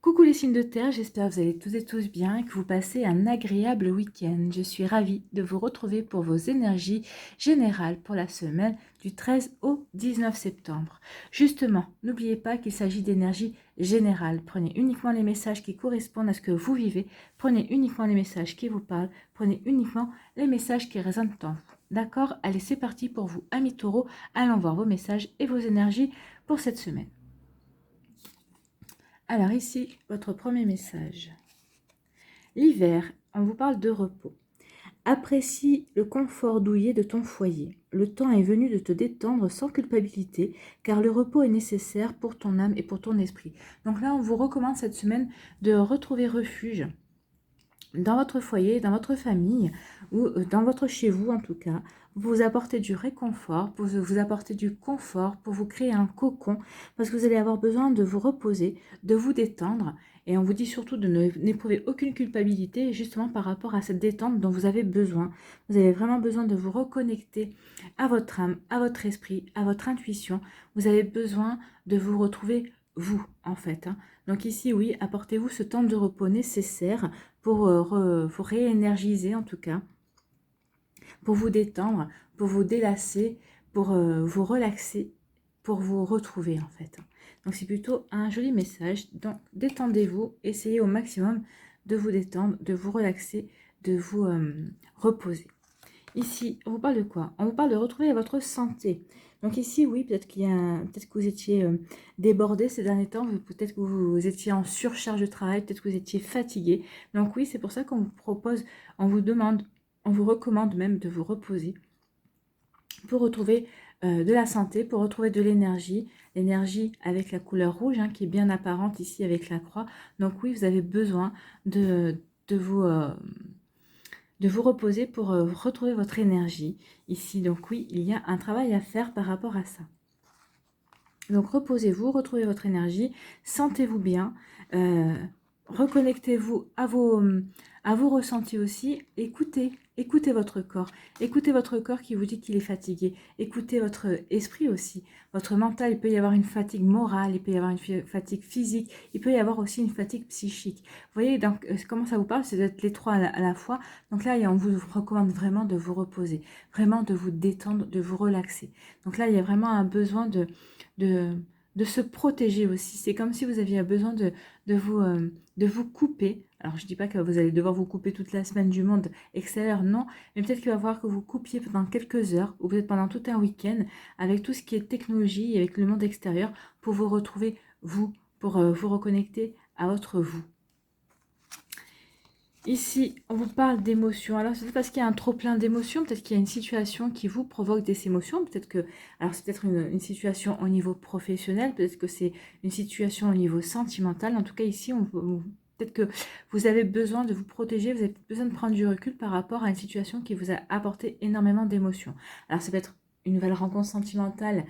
Coucou les signes de terre, j'espère que vous allez toutes et tous bien et que vous passez un agréable week-end. Je suis ravie de vous retrouver pour vos énergies générales pour la semaine du 13 au 19 septembre. Justement, n'oubliez pas qu'il s'agit d'énergie générale. Prenez uniquement les messages qui correspondent à ce que vous vivez, prenez uniquement les messages qui vous parlent, prenez uniquement les messages qui résonnent en vous. D'accord? Allez, c'est parti pour vous, amis taureaux. Allons voir vos messages et vos énergies pour cette semaine. Alors ici, votre premier message. L'hiver, on vous parle de repos. Apprécie le confort douillet de ton foyer. Le temps est venu de te détendre sans culpabilité, car le repos est nécessaire pour ton âme et pour ton esprit. Donc là, on vous recommande cette semaine de retrouver refuge dans votre foyer, dans votre famille, ou dans votre chez vous en tout cas, vous apporter du réconfort, pour vous apporter du confort, pour vous créer un cocon, parce que vous allez avoir besoin de vous reposer, de vous détendre, et on vous dit surtout de n'éprouver aucune culpabilité, justement par rapport à cette détente dont vous avez besoin. Vous avez vraiment besoin de vous reconnecter à votre âme, à votre esprit, à votre intuition. Vous avez besoin de vous retrouver vous, en fait. Hein. Donc ici, oui, apportez-vous ce temps de repos nécessaire pour vous réénergiser en tout cas, pour vous détendre, pour vous délasser, pour vous relaxer, pour vous retrouver en fait. Donc c'est plutôt un joli message. Donc détendez-vous, essayez au maximum de vous détendre, de vous relaxer, de vous reposer. Ici, on vous parle de quoi? On vous parle de retrouver votre santé. Donc ici, oui, peut-être peut-être que vous étiez débordé ces derniers temps, peut-être que vous étiez en surcharge de travail, peut-être que vous étiez fatigué. Donc oui, c'est pour ça qu'on vous propose, on vous demande, on vous recommande même de vous reposer pour retrouver de la santé, pour retrouver de l'énergie, l'énergie avec la couleur rouge qui est bien apparente ici avec la croix. Donc oui, vous avez besoin de vous reposer pour retrouver votre énergie ici. Donc oui, il y a un travail à faire par rapport à ça. Donc reposez-vous, retrouvez votre énergie, sentez-vous bien, reconnectez-vous à vos ressentis aussi, écoutez votre corps. Écoutez votre corps qui vous dit qu'il est fatigué. Écoutez votre esprit aussi, votre mental. Il peut y avoir une fatigue morale, il peut y avoir une fatigue physique, il peut y avoir aussi une fatigue psychique. Vous voyez donc, comment ça vous parle? C'est d'être les trois à la fois. Donc là, on vous recommande vraiment de vous reposer, vraiment de vous détendre, de vous relaxer. Donc là, il y a vraiment un besoin de, de se protéger aussi. C'est comme si vous aviez besoin de vous couper. Alors, je ne dis pas que vous allez devoir vous couper toute la semaine du monde extérieur, non, mais peut-être qu'il va falloir que vous coupiez pendant quelques heures ou peut-être pendant tout un week-end avec tout ce qui est technologie et avec le monde extérieur pour vous retrouver vous, pour vous reconnecter à votre vous. Ici, on vous parle d'émotions. Alors, c'est parce qu'il y a un trop-plein d'émotions. Peut-être qu'il y a une situation qui vous provoque des émotions. Peut-être que, alors c'est peut-être une situation au niveau professionnel. Peut-être que c'est une situation au niveau sentimental. En tout cas, ici, peut-être que vous avez besoin de vous protéger. Vous avez besoin de prendre du recul par rapport à une situation qui vous a apporté énormément d'émotions. Alors, c'est peut-être une nouvelle rencontre sentimentale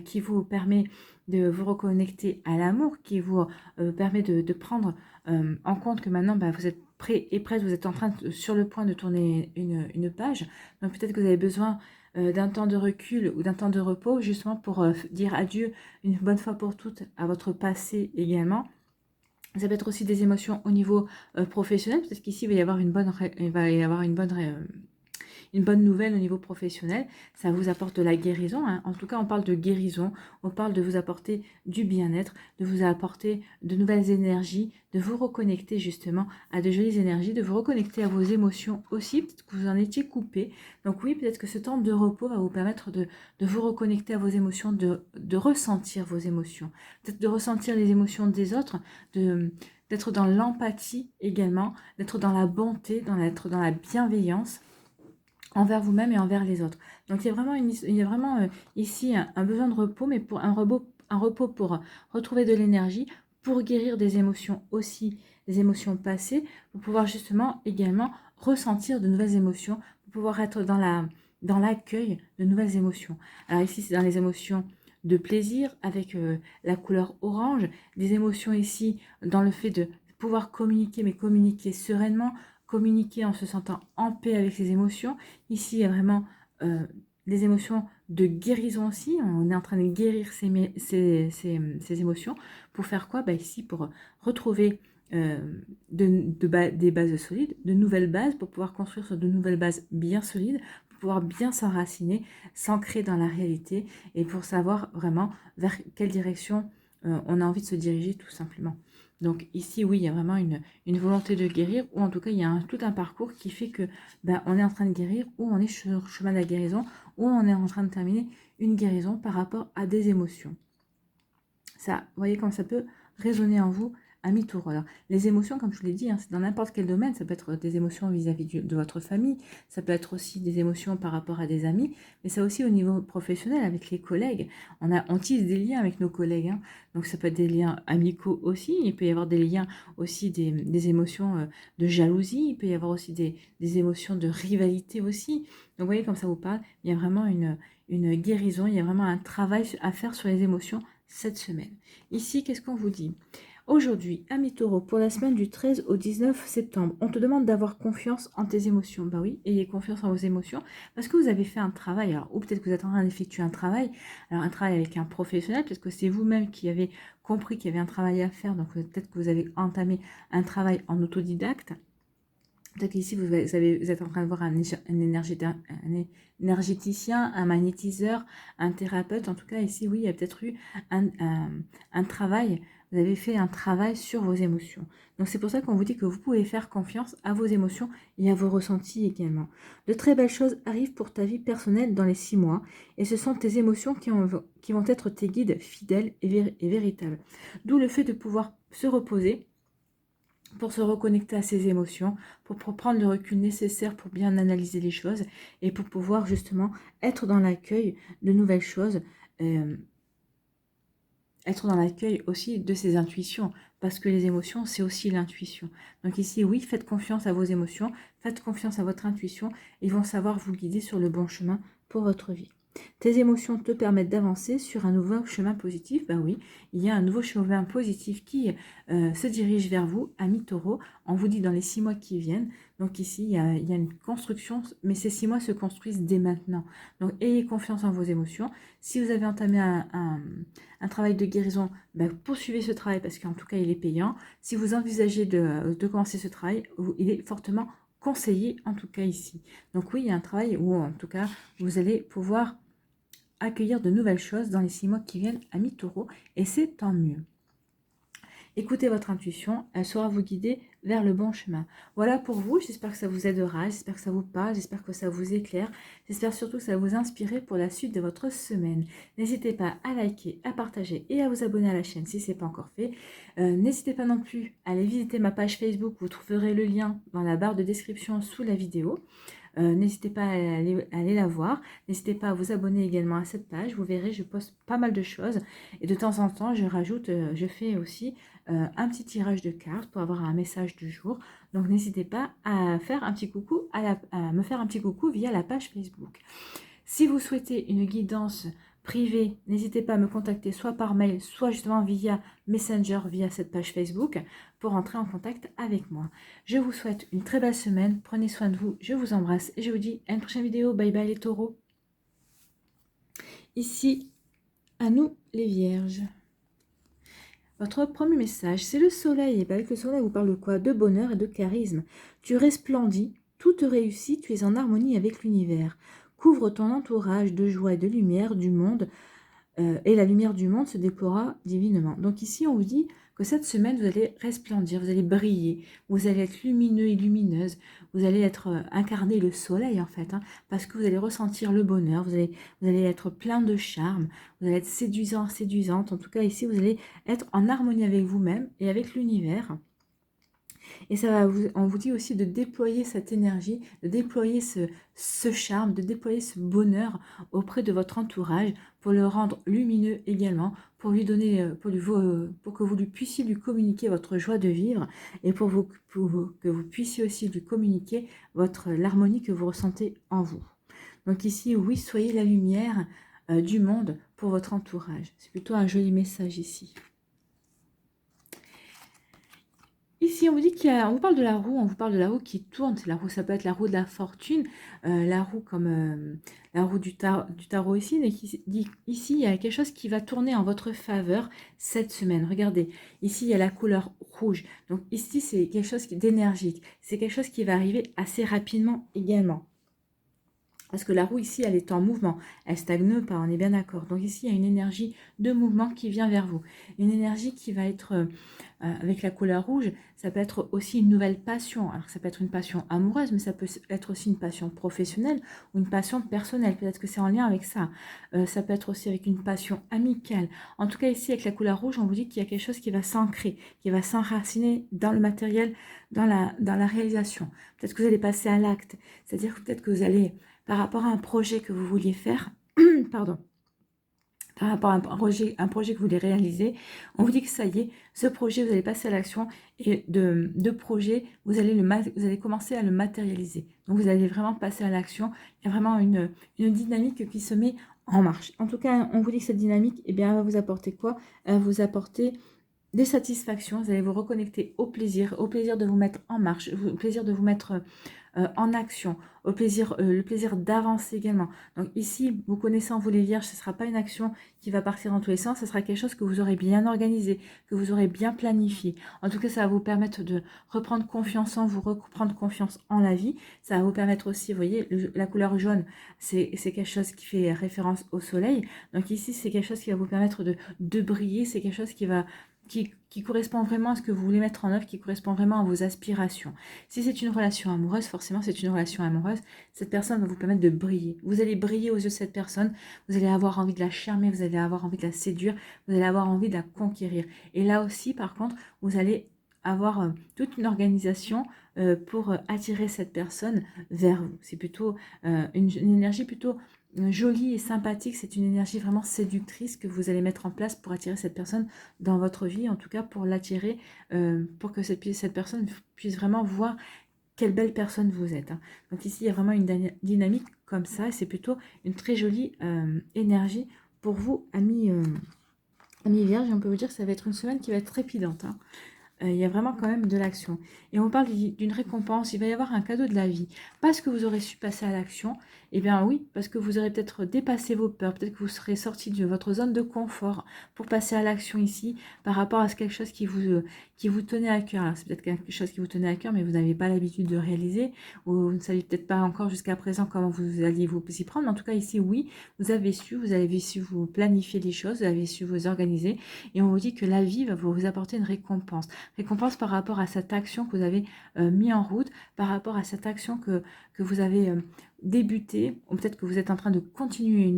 qui vous permet de vous reconnecter à l'amour, qui vous permet de prendre en compte que maintenant, vous êtes prêt et prête, vous êtes en train sur le point de tourner une page. Donc peut-être que vous avez besoin d'un temps de recul ou d'un temps de repos, justement pour dire adieu une bonne fois pour toutes à votre passé également. Ça peut être aussi des émotions au niveau professionnel. Peut-être qu'ici, il va y avoir une bonne nouvelle au niveau professionnel, ça vous apporte de la guérison. En tout cas, on parle de guérison, on parle de vous apporter du bien-être, de vous apporter de nouvelles énergies, de vous reconnecter justement à de jolies énergies, de vous reconnecter à vos émotions aussi, peut-être que vous en étiez coupé. Donc oui, peut-être que ce temps de repos va vous permettre de vous reconnecter à vos émotions, de ressentir vos émotions, peut-être de ressentir les émotions des autres, d'être dans l'empathie également, d'être dans la bonté, d'être dans la bienveillance envers vous-même et envers les autres. Donc il y a vraiment ici un besoin de repos, mais pour un repos pour retrouver de l'énergie, pour guérir des émotions aussi, des émotions passées, pour pouvoir justement également ressentir de nouvelles émotions, pour pouvoir être dans l'accueil de nouvelles émotions. Alors ici, c'est dans les émotions de plaisir avec la couleur orange, des émotions ici dans le fait de pouvoir communiquer, mais communiquer sereinement, communiquer en se sentant en paix avec ses émotions. Ici, il y a vraiment des émotions de guérison aussi. On est en train de guérir ces émotions. Pour faire quoi? Ici, pour retrouver des bases solides, de nouvelles bases, pour pouvoir construire sur de nouvelles bases bien solides, pour pouvoir bien s'enraciner, s'ancrer dans la réalité et pour savoir vraiment vers quelle direction on a envie de se diriger tout simplement. Donc ici, oui, il y a vraiment une volonté de guérir, ou en tout cas, il y a tout un parcours qui fait que on est en train de guérir, ou on est sur le chemin de la guérison, ou on est en train de terminer une guérison par rapport à des émotions. Ça, vous voyez comme ça peut résonner en vous à mi-tour. Alors, les émotions, comme je vous l'ai dit, c'est dans n'importe quel domaine. Ça peut être des émotions vis-à-vis de votre famille, ça peut être aussi des émotions par rapport à des amis, mais ça aussi au niveau professionnel, avec les collègues. On tisse des liens avec nos collègues, hein. Donc ça peut être des liens amicaux aussi, il peut y avoir des liens aussi, des émotions de jalousie, il peut y avoir aussi des émotions de rivalité aussi. Donc vous voyez, comme ça vous parle, il y a vraiment une guérison, il y a vraiment un travail à faire sur les émotions cette semaine. Ici, qu'est-ce qu'on vous dit? Aujourd'hui, ami Taureau, pour la semaine du 13 au 19 septembre, on te demande d'avoir confiance en tes émotions. Oui, ayez confiance en vos émotions parce que vous avez fait un travail, alors, ou peut-être que vous êtes en train d'effectuer un travail, alors un travail avec un professionnel, peut-être que c'est vous-même qui avez compris qu'il y avait un travail à faire, donc peut-être que vous avez entamé un travail en autodidacte. Peut-être qu'ici, vous êtes en train de voir un énergéticien, un magnétiseur, un thérapeute. En tout cas, ici, oui, il y a peut-être eu un travail. Vous avez fait un travail sur vos émotions. Donc, c'est pour ça qu'on vous dit que vous pouvez faire confiance à vos émotions et à vos ressentis également. De très belles choses arrivent pour ta vie personnelle dans les 6 mois. Et ce sont tes émotions qui vont être tes guides fidèles et véritables. D'où le fait de pouvoir se reposer pour se reconnecter à ses émotions, pour prendre le recul nécessaire pour bien analyser les choses et pour pouvoir justement être dans l'accueil de nouvelles choses, être dans l'accueil aussi de ses intuitions, parce que les émotions, c'est aussi l'intuition. Donc ici, oui, faites confiance à vos émotions, faites confiance à votre intuition, ils vont savoir vous guider sur le bon chemin pour votre vie. Tes émotions te permettent d'avancer sur un nouveau chemin positif. Oui, il y a un nouveau chemin positif qui se dirige vers vous, ami Taureau. On vous dit dans les 6 mois qui viennent. Donc ici, il y a une construction, mais ces 6 mois se construisent dès maintenant. Donc ayez confiance en vos émotions. Si vous avez entamé un travail de guérison, poursuivez ce travail parce qu'en tout cas, il est payant. Si vous envisagez de commencer ce travail, il est fortement conseillé, en tout cas ici. Donc oui, il y a un travail où, en tout cas, vous allez pouvoir accueillir de nouvelles choses dans les 6 mois qui viennent, ami Taureau, et c'est tant mieux. Écoutez votre intuition, elle saura vous guider vers le bon chemin. Voilà pour vous, j'espère que ça vous aidera, j'espère que ça vous parle, j'espère que ça vous éclaire, j'espère surtout que ça va vous inspirer pour la suite de votre semaine. N'hésitez pas à liker, à partager et à vous abonner à la chaîne si ce n'est pas encore fait. N'hésitez pas non plus à aller visiter ma page Facebook, vous trouverez le lien dans la barre de description sous la vidéo. N'hésitez pas à aller la voir. N'hésitez pas à vous abonner également à cette page. Vous verrez, je poste pas mal de choses. Et de temps en temps, je fais aussi un petit tirage de cartes pour avoir un message du jour. Donc, n'hésitez pas à faire un petit coucou, à me faire un petit coucou via la page Facebook. Si vous souhaitez une guidance privée, n'hésitez pas à me contacter soit par mail, soit justement via Messenger, via cette page Facebook, pour entrer en contact avec moi. Je vous souhaite une très belle semaine, prenez soin de vous, je vous embrasse et je vous dis à une prochaine vidéo. Bye bye les taureaux. Ici, à nous les vierges. Votre premier message, c'est le soleil. Et avec le soleil, vous parle de quoi? De bonheur et de charisme. Tu resplendis, tout te réussit, tu es en harmonie avec l'univers. Couvre ton entourage de joie et de lumière du monde, et la lumière du monde se déploiera divinement. Donc ici, on vous dit que cette semaine, vous allez resplendir, vous allez briller, vous allez être lumineux et lumineuse, vous allez être incarner le soleil en fait, parce que vous allez ressentir le bonheur, vous allez être plein de charme, vous allez être séduisant, séduisante. En tout cas, ici, vous allez être en harmonie avec vous-même et avec l'univers. Et on vous dit aussi de déployer cette énergie, de déployer ce charme, de déployer ce bonheur auprès de votre entourage pour le rendre lumineux également, pour lui donner, pour que vous puissiez lui communiquer votre joie de vivre et que vous puissiez aussi lui communiquer l'harmonie que vous ressentez en vous. Donc ici, oui, soyez la lumière du monde pour votre entourage. C'est plutôt un joli message ici. Ici, on vous dit on vous parle de la roue, on vous parle de la roue qui tourne. C'est la roue, ça peut être la roue de la fortune, la roue comme la roue du tarot ici. Mais ici, il y a quelque chose qui va tourner en votre faveur cette semaine. Regardez, ici, il y a la couleur rouge. Donc ici, c'est quelque chose d'énergique. C'est quelque chose qui va arriver assez rapidement également. Parce que la roue ici, elle est en mouvement. Elle stagne pas, on est bien d'accord. Donc ici, il y a une énergie de mouvement qui vient vers vous. Une énergie qui va être, avec la couleur rouge, ça peut être aussi une nouvelle passion. Alors ça peut être une passion amoureuse, mais ça peut être aussi une passion professionnelle ou une passion personnelle. Peut-être que c'est en lien avec ça. Ça peut être aussi avec une passion amicale. En tout cas, ici, avec la couleur rouge, on vous dit qu'il y a quelque chose qui va s'ancrer, qui va s'enraciner dans le matériel, dans la réalisation. Peut-être que vous allez passer à l'acte. C'est-à-dire que peut-être que vous allez par rapport à un projet que vous vouliez faire, pardon, par rapport à un projet que vous voulez réaliser, on vous dit que ça y est, ce projet, vous allez passer à l'action et de projet, vous allez commencer à le matérialiser. Donc, vous allez vraiment passer à l'action. Il y a vraiment une dynamique qui se met en marche. En tout cas, on vous dit que cette dynamique, eh bien, elle va vous apporter quoi? Elle va vous apporter des satisfactions. Vous allez vous reconnecter au plaisir de vous mettre en marche, au plaisir de vous mettre en action, le plaisir d'avancer également. Donc ici, vous connaissant vous les vierges, ce ne sera pas une action qui va partir dans tous les sens, ce sera quelque chose que vous aurez bien organisé, que vous aurez bien planifié. En tout cas, ça va vous permettre de reprendre confiance en vous, reprendre confiance en la vie. Ça va vous permettre aussi, vous voyez, la couleur jaune, c'est quelque chose qui fait référence au soleil. Donc ici, c'est quelque chose qui va vous permettre de briller, c'est quelque chose qui correspond vraiment à ce que vous voulez mettre en œuvre, qui correspond vraiment à vos aspirations. Si c'est une relation amoureuse, forcément c'est une relation amoureuse, cette personne va vous permettre de briller. Vous allez briller aux yeux de cette personne, vous allez avoir envie de la charmer, vous allez avoir envie de la séduire, vous allez avoir envie de la conquérir. Et là aussi, par contre, vous allez avoir toute une organisation pour attirer cette personne vers vous. C'est plutôt une énergie plutôt jolie et sympathique, c'est une énergie vraiment séductrice que vous allez mettre en place pour attirer cette personne dans votre vie, en tout cas pour l'attirer, pour que cette personne puisse vraiment voir quelle belle personne vous êtes. Hein. Donc ici, il y a vraiment une dynamique comme ça, et c'est plutôt une très jolie énergie pour vous, amis Vierge, et on peut vous dire que ça va être une semaine qui va être trépidante. Hein. Il y a vraiment quand même de l'action. Et on parle d'une récompense, il va y avoir un cadeau de la vie. Parce que vous aurez su passer à l'action, eh bien oui, parce que vous aurez peut-être dépassé vos peurs, peut-être que vous serez sorti de votre zone de confort pour passer à l'action ici par rapport à quelque chose qui vous tenait à cœur. Alors c'est peut-être quelque chose qui vous tenait à cœur, mais vous n'avez pas l'habitude de réaliser, ou vous ne saviez peut-être pas encore jusqu'à présent comment vous alliez vous y prendre. Mais en tout cas ici, oui, vous avez su vous planifier les choses, vous avez su vous organiser, et on vous dit que la vie va vous apporter une récompense par rapport à cette action que vous avez mis en route, par rapport à cette action que vous avez débutée, ou peut-être que vous êtes en train de continuer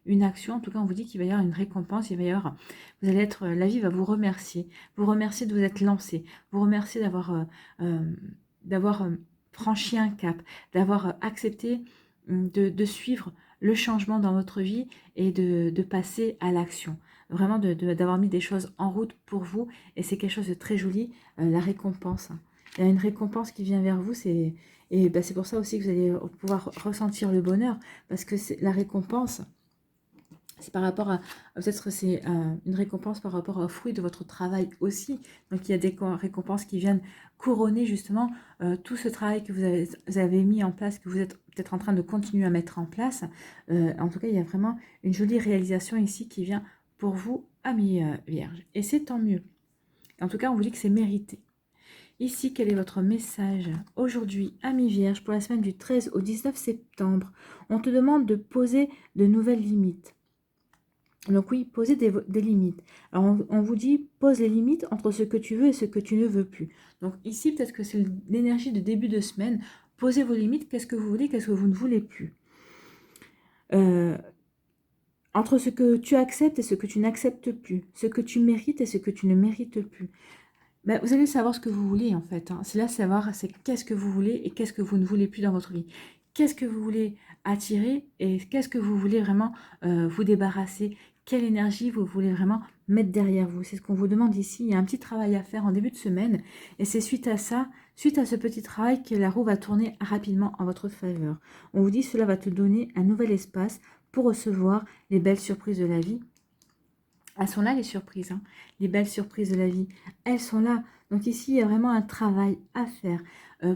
une action. En tout cas, on vous dit qu'il va y avoir une récompense, il va y avoir, vous allez être, la vie va vous remercier de vous être lancé, vous remercier d'avoir franchi un cap, d'avoir accepté de suivre le changement dans votre vie et de passer à l'action. Vraiment d'avoir mis des choses en route pour vous, et c'est quelque chose de très joli, la récompense. Il y a une récompense qui vient vers vous, et ben, c'est pour ça aussi que vous allez pouvoir ressentir le bonheur, parce que la récompense, c'est par rapport à, peut-être c'est une récompense par rapport au fruit de votre travail aussi. Donc il y a des récompenses qui viennent couronner justement tout ce travail que vous avez mis en place, que vous êtes peut-être en train de continuer à mettre en place. En tout cas, il y a vraiment une jolie réalisation ici qui vient pour vous, amis vierges. Et c'est tant mieux. En tout cas, on vous dit que c'est mérité. Ici, quel est votre message aujourd'hui, amis vierges, pour la semaine du 13 au 19 septembre? On te demande de poser de nouvelles limites. Donc oui, poser des limites. Alors on vous dit, pose les limites entre ce que tu veux et ce que tu ne veux plus. Donc ici, peut-être que c'est l'énergie de début de semaine. Posez vos limites, qu'est-ce que vous voulez, qu'est-ce que vous ne voulez plus. Entre ce que tu acceptes et ce que tu n'acceptes plus. Ce que tu mérites et ce que tu ne mérites plus. Ben, vous allez savoir ce que vous voulez en fait. Hein. C'est là savoir c'est qu'est-ce que vous voulez et qu'est-ce que vous ne voulez plus dans votre vie. Qu'est-ce que vous voulez attirer et qu'est-ce que vous voulez vraiment vous débarrasser. Quelle énergie vous voulez vraiment mettre derrière vous. C'est ce qu'on vous demande ici. Il y a un petit travail à faire en début de semaine. Et c'est suite à ça, suite à ce petit travail, que la roue va tourner rapidement en votre faveur. On vous dit cela va te donner un nouvel espace pour recevoir les belles surprises de la vie Elles sont là les surprises, hein. Les belles surprises de la vie, elles sont là. Donc ici, il y a vraiment un travail à faire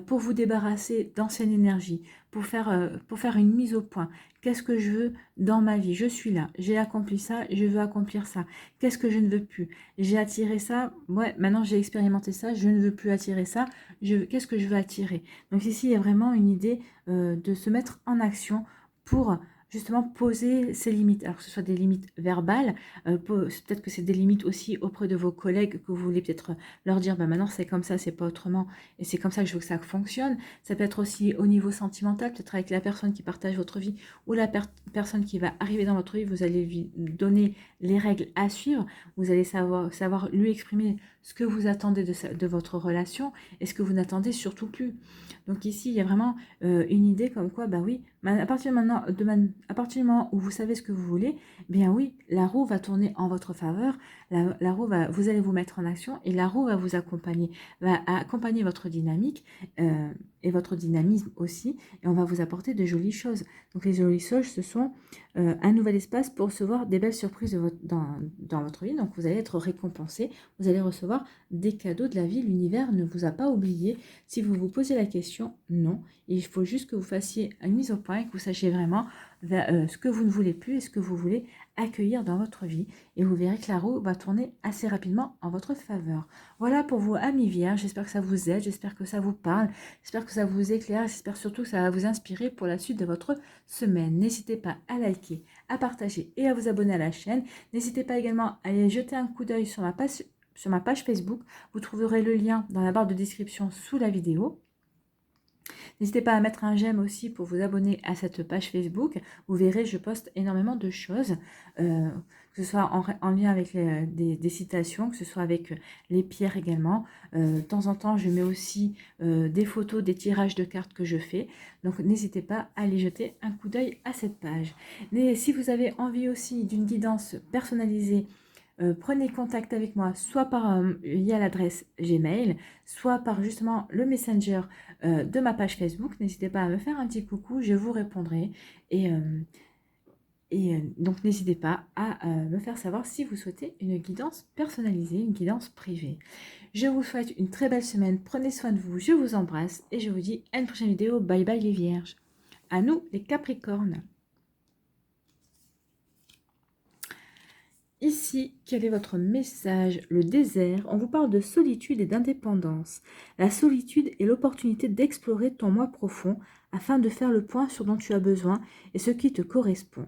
pour vous débarrasser d'ancienne énergie, pour faire une mise au point. Qu'est-ce que je veux dans ma vie? Je suis là, j'ai accompli ça, je veux accomplir ça. Qu'est-ce que je ne veux plus? J'ai attiré ça, ouais, maintenant j'ai expérimenté ça, je ne veux plus attirer ça. Qu'est-ce que je veux attirer? Donc ici, il y a vraiment une idée de se mettre en action pour justement poser ses limites. Alors que ce soit des limites verbales, peut-être que c'est des limites aussi auprès de vos collègues que vous voulez peut-être leur dire, bah maintenant c'est comme ça, c'est pas autrement, et c'est comme ça que je veux que ça fonctionne. Ça peut être aussi au niveau sentimental, peut-être avec la personne qui partage votre vie ou la personne qui va arriver dans votre vie, vous allez lui donner les règles à suivre, vous allez savoir lui exprimer ce que vous attendez de votre relation et ce que vous n'attendez surtout plus. Donc ici, il y a vraiment une idée comme quoi, bah oui, à partir à partir du moment où vous savez ce que vous voulez, bien oui, la roue va tourner en votre faveur, la roue vous allez vous mettre en action et la roue va accompagner votre dynamique et votre dynamisme aussi, et on va vous apporter de jolies choses. Donc les jolies choses, ce sont un nouvel espace pour recevoir des belles surprises dans votre vie. Donc vous allez être récompensé, vous allez recevoir des cadeaux de la vie, l'univers ne vous a pas oublié. Si vous vous posez la question, non, il faut juste que vous fassiez une mise au point et que vous sachiez vraiment ce que vous ne voulez plus et ce que vous voulez accueillir dans votre vie. Et vous verrez que la roue va tourner assez rapidement en votre faveur. Voilà pour vous, amis vierges. J'espère que ça vous aide, j'espère que ça vous parle, j'espère que ça vous éclaire, j'espère surtout que ça va vous inspirer pour la suite de votre semaine. N'hésitez pas à liker, à partager et à vous abonner à la chaîne. N'hésitez pas également à aller jeter un coup d'œil sur ma page Facebook. Vous trouverez le lien dans la barre de description sous la vidéo. N'hésitez pas à mettre un j'aime aussi pour vous abonner à cette page Facebook. Vous verrez, je poste énormément de choses, que ce soit en lien avec des citations, que ce soit avec les pierres également. De temps en temps, je mets aussi des photos, des tirages de cartes que je fais. Donc, n'hésitez pas à aller jeter un coup d'œil à cette page. Mais si vous avez envie aussi d'une guidance personnalisée, prenez contact avec moi, soit via l'adresse Gmail, soit par justement le Messenger de ma page Facebook. N'hésitez pas à me faire un petit coucou, je vous répondrai. Donc, n'hésitez pas à me faire savoir si vous souhaitez une guidance personnalisée, une guidance privée. Je vous souhaite une très belle semaine. Prenez soin de vous, je vous embrasse et je vous dis à une prochaine vidéo. Bye bye les vierges. À nous les capricornes. Ici, quel est votre message? Le désert, on vous parle de solitude et d'indépendance. La solitude est l'opportunité d'explorer ton moi profond afin de faire le point sur dont tu as besoin et ce qui te correspond.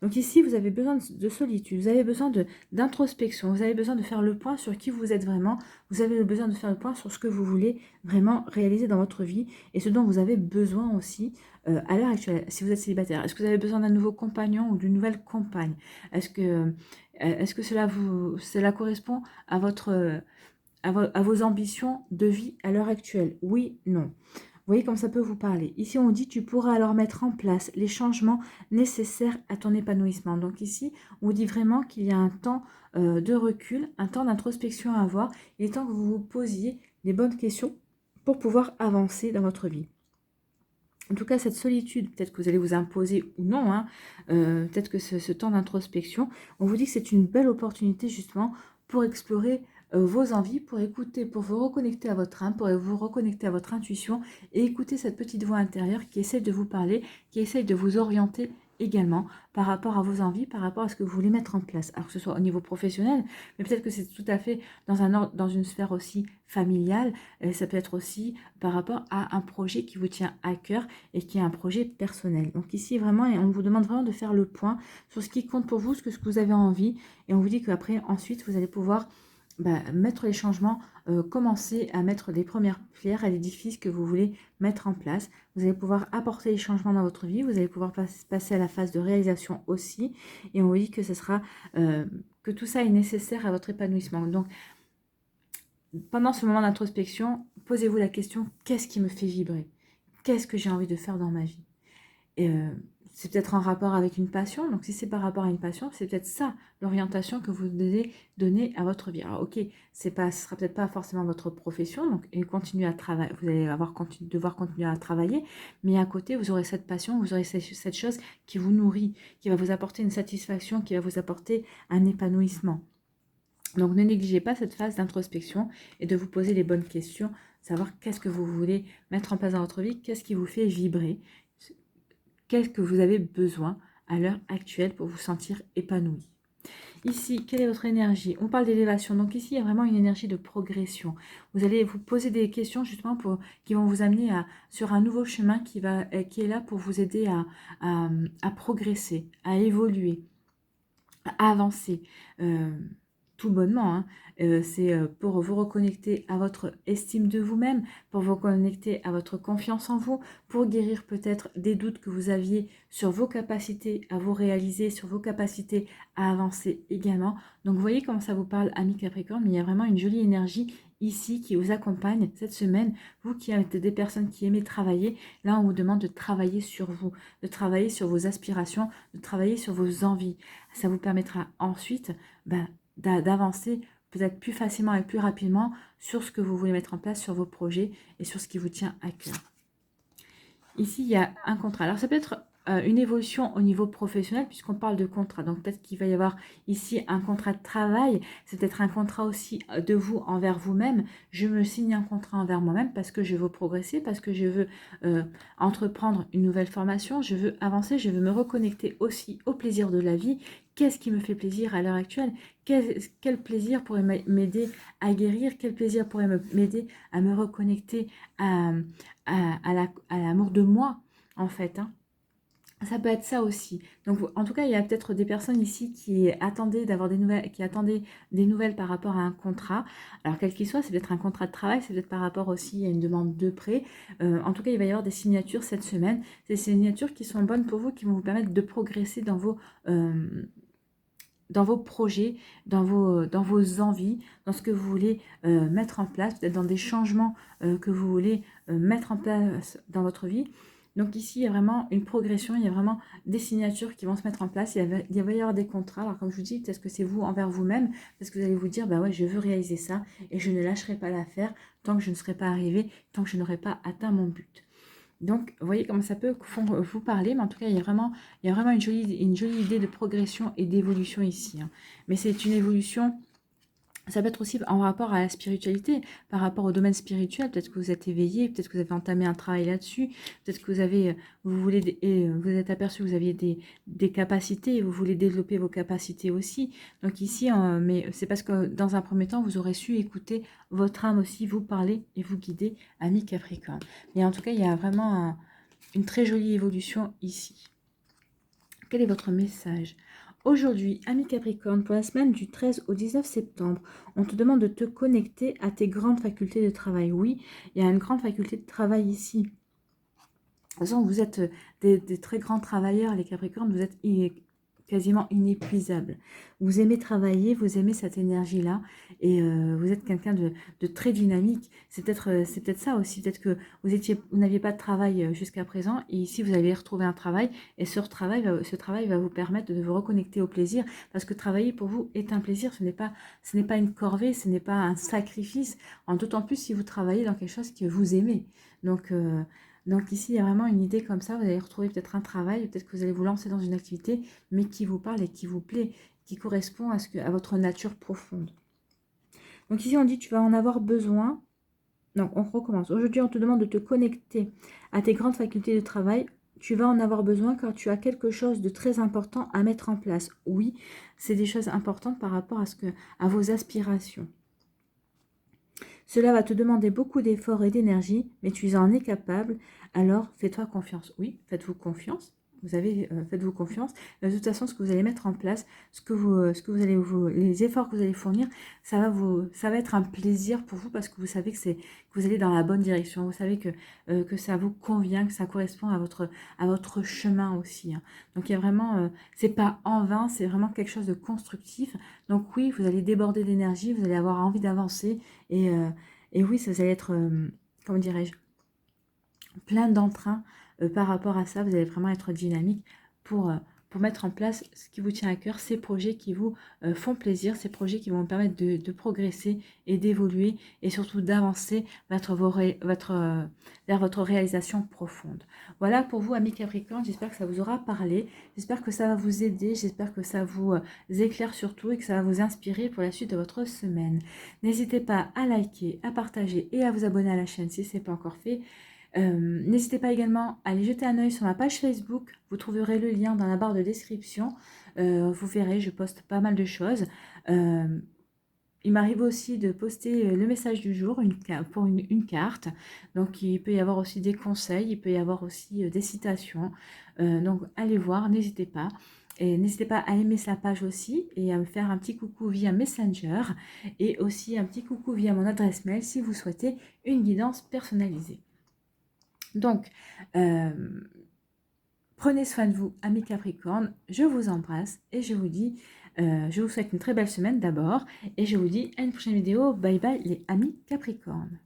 Donc ici, vous avez besoin de solitude, vous avez besoin d'introspection, vous avez besoin de faire le point sur qui vous êtes vraiment, vous avez besoin de faire le point sur ce que vous voulez vraiment réaliser dans votre vie et ce dont vous avez besoin aussi à l'heure actuelle, si vous êtes célibataire. Est-ce que vous avez besoin d'un nouveau compagnon ou d'une nouvelle compagne? Est-ce que cela correspond à à vos ambitions de vie à l'heure actuelle? Oui, non. Vous voyez comme ça peut vous parler. Ici, on dit tu pourras alors mettre en place les changements nécessaires à ton épanouissement. Donc ici, on vous dit vraiment qu'il y a un temps de recul, un temps d'introspection à avoir. Il est temps que vous vous posiez les bonnes questions pour pouvoir avancer dans votre vie. En tout cas, cette solitude, peut-être que vous allez vous imposer ou non, hein, peut-être que ce temps d'introspection, on vous dit que c'est une belle opportunité justement pour explorer vos envies, pour écouter, pour vous reconnecter à votre âme, pour vous reconnecter à votre intuition et écouter cette petite voix intérieure qui essaie de vous parler, qui essaie de vous orienter également par rapport à vos envies, par rapport à ce que vous voulez mettre en place. Alors que ce soit au niveau professionnel, mais peut-être que c'est tout à fait dans une sphère aussi familiale, ça peut être aussi par rapport à un projet qui vous tient à cœur et qui est un projet personnel. Donc ici, vraiment, on vous demande vraiment de faire le point sur ce qui compte pour vous, ce que vous avez envie, et on vous dit qu'après, ensuite, vous allez pouvoir mettre les changements, commencer à mettre les premières pierres à l'édifice que vous voulez mettre en place. Vous allez pouvoir apporter les changements dans votre vie, vous allez pouvoir passer à la phase de réalisation aussi, et on vous dit que que tout ça est nécessaire à votre épanouissement. Donc, pendant ce moment d'introspection, posez-vous la question, qu'est-ce qui me fait vibrer? Qu'est-ce que j'ai envie de faire dans ma vie? Et c'est peut-être en rapport avec une passion. Donc, si c'est par rapport à une passion, c'est peut-être ça, l'orientation que vous devez donner à votre vie. Alors, ok, ce sera peut-être pas forcément votre profession, donc et continuer à travailler, vous allez devoir continuer à travailler, mais à côté, vous aurez cette passion, vous aurez cette chose qui vous nourrit, qui va vous apporter une satisfaction, qui va vous apporter un épanouissement. Donc, ne négligez pas cette phase d'introspection et de vous poser les bonnes questions, savoir qu'est-ce que vous voulez mettre en place dans votre vie, qu'est-ce qui vous fait vibrer, qu'est-ce que vous avez besoin à l'heure actuelle pour vous sentir épanoui. Ici, quelle est votre énergie? On parle d'élévation, donc ici, il y a vraiment une énergie de progression. Vous allez vous poser des questions justement qui vont vous amener sur un nouveau chemin qui est là pour vous aider à progresser, à évoluer, à avancer. Tout bonnement, hein. C'est pour vous reconnecter à votre estime de vous-même, pour vous reconnecter à votre confiance en vous, pour guérir peut-être des doutes que vous aviez sur vos capacités à vous réaliser, sur vos capacités à avancer également. Donc vous voyez comment ça vous parle, amis Capricorne, mais il y a vraiment une jolie énergie ici qui vous accompagne cette semaine. Vous qui êtes des personnes qui aimez travailler, là on vous demande de travailler sur vous, de travailler sur vos aspirations, de travailler sur vos envies. Ça vous permettra ensuite d'avancer peut-être plus facilement et plus rapidement sur ce que vous voulez mettre en place, sur vos projets et sur ce qui vous tient à cœur. Ici, il y a un contrat. Alors, ça peut être une évolution au niveau professionnel puisqu'on parle de contrat. Donc, peut-être qu'il va y avoir ici un contrat de travail. C'est peut-être un contrat aussi de vous envers vous-même. Je me signe un contrat envers moi-même parce que je veux progresser, parce que je veux entreprendre une nouvelle formation, je veux avancer, je veux me reconnecter aussi au plaisir de la vie. Qu'est-ce qui me fait plaisir à l'heure actuelle? Quel plaisir pourrait m'aider à guérir? Quel plaisir pourrait m'aider à me reconnecter à l'amour de moi, en fait, hein. Ça peut être ça aussi. Donc, en tout cas, il y a peut-être des personnes ici qui attendaient d'avoir des nouvelles, qui attendaient des nouvelles par rapport à un contrat. Alors, quel qu'il soit, c'est peut-être un contrat de travail, c'est peut-être par rapport aussi à une demande de prêt. En tout cas, il va y avoir des signatures cette semaine. Ces signatures qui sont bonnes pour vous, qui vont vous permettre de progresser dans vos projets, dans vos envies, dans ce que vous voulez mettre en place, peut-être dans des changements que vous voulez mettre en place dans votre vie. Donc ici, il y a vraiment une progression, il y a vraiment des signatures qui vont se mettre en place, il va y avoir des contrats. Alors comme je vous dis, peut-être que c'est vous envers vous-même, parce que vous allez vous dire, bah ouais, je veux réaliser ça et je ne lâcherai pas l'affaire tant que je ne serai pas arrivé, tant que je n'aurai pas atteint mon but. Donc, vous voyez comment ça peut vous parler, mais en tout cas, il y a vraiment une jolie idée de progression et d'évolution ici, hein. Mais c'est une évolution, ça peut être aussi en rapport à la spiritualité, par rapport au domaine spirituel. Peut-être que vous êtes éveillé, peut-être que vous avez entamé un travail là-dessus, peut-être que vous êtes aperçu que vous aviez des capacités et vous voulez développer vos capacités aussi. Donc ici, mais c'est parce que dans un premier temps, vous aurez su écouter votre âme aussi, vous parler et vous guider, ami Capricorne. Mais en tout cas, il y a vraiment une très jolie évolution ici. Quel est votre message? Aujourd'hui, ami Capricorne, pour la semaine du 13 au 19 septembre, on te demande de te connecter à tes grandes facultés de travail. Oui, il y a une grande faculté de travail ici. De toute façon, vous êtes des très grands travailleurs, les Capricornes, vous êtes quasiment inépuisable. Vous aimez travailler, vous aimez cette énergie-là, et vous êtes quelqu'un de très dynamique. C'est peut-être ça aussi, peut-être que vous n'aviez pas de travail jusqu'à présent, et ici vous allez retrouver un travail, et ce travail va vous permettre de vous reconnecter au plaisir, parce que travailler pour vous est un plaisir, ce n'est pas une corvée, ce n'est pas un sacrifice, en d'autant plus si vous travaillez dans quelque chose que vous aimez. Donc ici, il y a vraiment une idée comme ça, vous allez retrouver peut-être un travail, peut-être que vous allez vous lancer dans une activité, mais qui vous parle et qui vous plaît, qui correspond à votre nature profonde. Donc ici, on dit tu vas en avoir besoin. Non, on recommence. Aujourd'hui, on te demande de te connecter à tes grandes facultés de travail. Tu vas en avoir besoin car tu as quelque chose de très important à mettre en place. Oui, c'est des choses importantes par rapport à vos aspirations. Cela va te demander beaucoup d'efforts et d'énergie, mais tu en es capable, alors fais-toi confiance. Oui, faites-vous confiance. Faites-vous confiance. De toute façon, ce que vous allez mettre en place, les efforts que vous allez fournir, ça va être un plaisir pour vous parce que vous savez que vous allez dans la bonne direction. Vous savez que ça vous convient, que ça correspond à votre chemin aussi, hein. Donc il y a vraiment, c'est pas en vain, c'est vraiment quelque chose de constructif. Donc oui, vous allez déborder d'énergie, vous allez avoir envie d'avancer et oui, vous allez être, comment dirais-je, plein d'entrain par rapport à ça. Vous allez vraiment être dynamique pour mettre en place ce qui vous tient à cœur, ces projets qui vous font plaisir, ces projets qui vont vous permettre de progresser et d'évoluer et surtout d'avancer vers votre réalisation profonde. Voilà pour vous, amis Capricorne, j'espère que ça vous aura parlé, j'espère que ça va vous aider, j'espère que ça vous éclaire surtout et que ça va vous inspirer pour la suite de votre semaine. N'hésitez pas à liker, à partager et à vous abonner à la chaîne si ce n'est pas encore fait. N'hésitez pas également à aller jeter un œil sur ma page Facebook, vous trouverez le lien dans la barre de description, vous verrez, je poste pas mal de choses. Il m'arrive aussi de poster le message du jour pour une carte, donc il peut y avoir aussi des conseils, il peut y avoir aussi des citations, donc allez voir, n'hésitez pas. Et n'hésitez pas à aimer sa page aussi et à me faire un petit coucou via Messenger et aussi un petit coucou via mon adresse mail si vous souhaitez une guidance personnalisée. Donc, prenez soin de vous, amis Capricorne, je vous embrasse et je vous dis, je vous souhaite une très belle semaine d'abord et je vous dis à une prochaine vidéo. Bye bye les amis Capricorne.